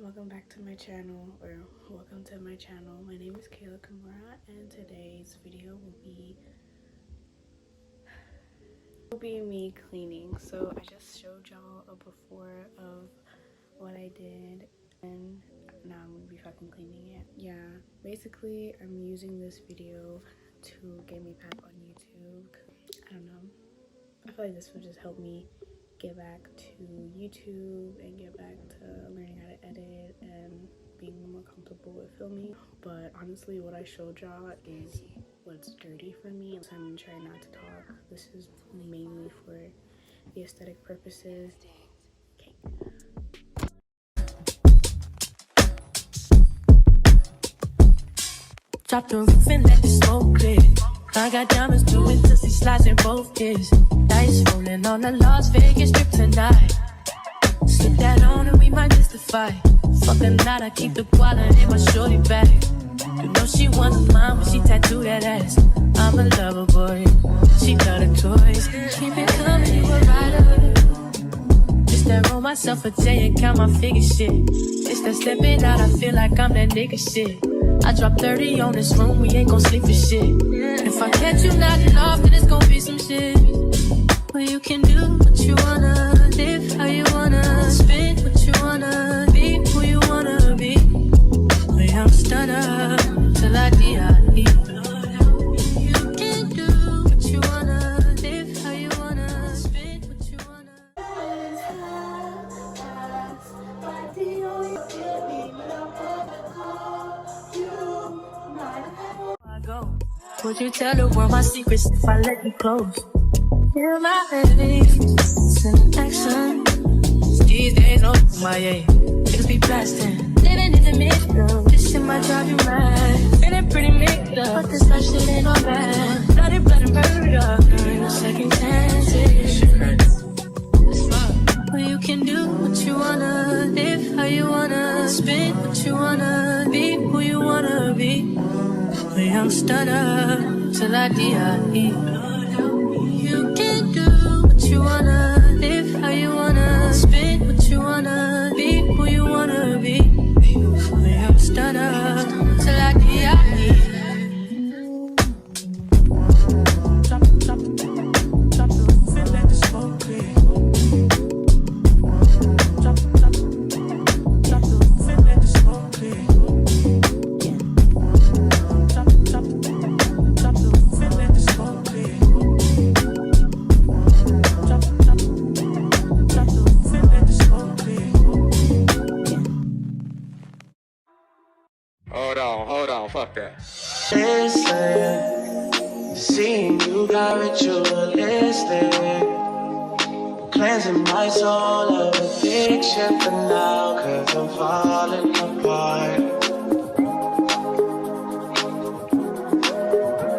Welcome back to my channel, or welcome to my channel. My name is Kayla Kamara, and today's video will be me cleaning. So I just showed y'all a before of what I did, and now I'm gonna be fucking cleaning it. Yeah, basically I'm using this video to get me back on YouTube. I don't know, I feel like this would just help me get back to YouTube and get back to learning how to edit and being more comfortable with filming. But honestly, what I showed y'all is what's dirty for me, so I'm trying not to talk. This is mainly for the aesthetic purposes. Okay. Drop the roof and let the smoke clear. I got diamonds doing dusty slides in both ears. Dice rolling on the Las Vegas strip tonight. Slip that on and we might miss the fight. Fuck a night, I keep the koala in my shorty bag. You know she wasn't mine when she tattooed that ass. I'm a lover boy, she love the toys. Keep it coming, you a rider. Just that roll myself a J and count my figure shit. It's that stepping out, I feel like I'm that nigga shit. I drop 30 on this room, we ain't gon' sleep for shit. If I catch you nodding off, then it's gon' be some shit. Well, you can do what you wanna, live how you wanna, spin what you wanna, be who you wanna be. A young stunner, till I die. You can do what you wanna, live how you wanna, spin what you wanna. I go. Would you tell the world my secrets if I let you close? Feel my face in action. These days, no, my aim. Niggas be blasting. Living in the middle. This shit might drive you mad. Feeling pretty mixed up, but this life shit ain't all bad. Bloody, blood, and murder. There ain't no second chances. Well, you can do what you wanna, live how you wanna, spin what you wanna, be who you wanna be. A young stunner, till I die. You can do what you wanna, live how you wanna, spin what you wanna, be who you wanna be. A young stunner, till I die. Drop the roof and let the smoke clear. Drop the roof and let the smoke clear. Drop the roof and let the smoke clear. Drop the roof and let the smoke clear. Hold on, fuck that. Listen, seeing you got ritualistic, cleansing my soul of addiction for now, 'cause I'm falling apart.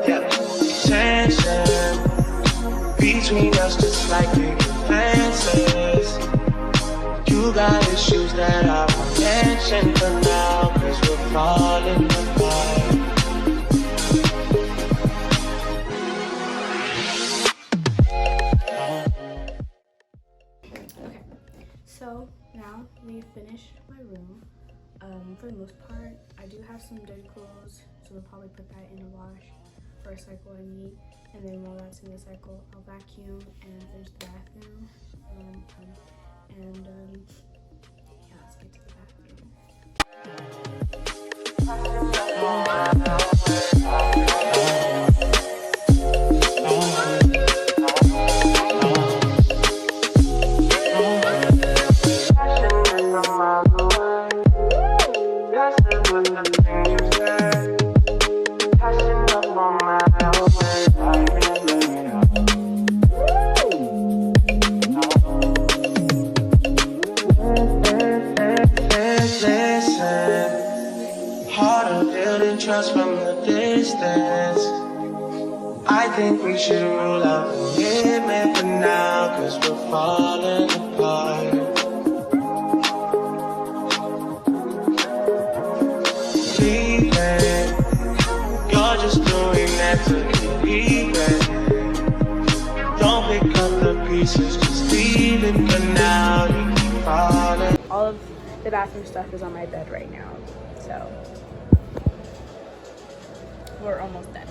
Yeah, tension between us just like big fences. You got issues that I won't mention for now, 'cause we're falling apart. Okay, so now we finished my room. For the most part, I do have some dirty clothes, so we'll probably put that in a wash for a cycle I need. And then while that's in the cycle, I'll vacuum and finish the bathroom. Yeah, let's get to the bathroom. the things you said. Passing up on my way, I can't bring it up. Listen, harder building trust from the distance. I think we should rule out commitment for now, cause we're falling apart. Leaving, you're just doing that to get even. Don't pick up the pieces, just leave it for now. You keep falling. All of the bathroom stuff is on my bed right now, so we're almost done.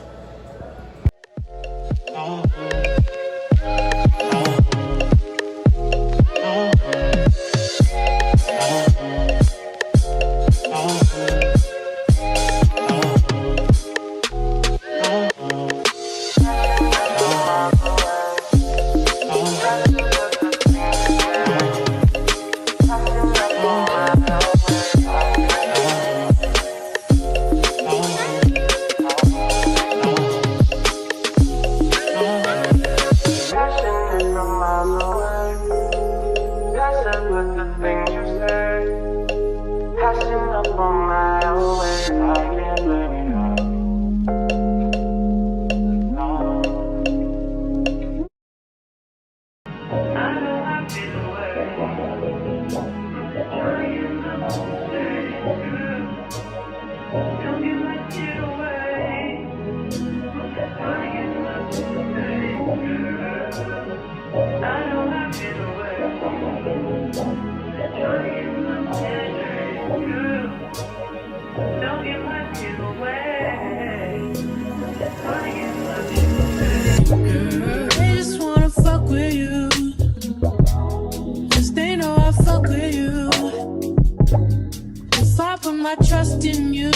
Passing up on my way, I can't bring it up. No. I know I've been away. Trying not to stay. Don't get my kid away. Trying not to stay. I know I've been away. Trying not to stay. Don't get my kid away. They just wanna fuck with you, 'cause they know I fuck with you. If I put my trust in you.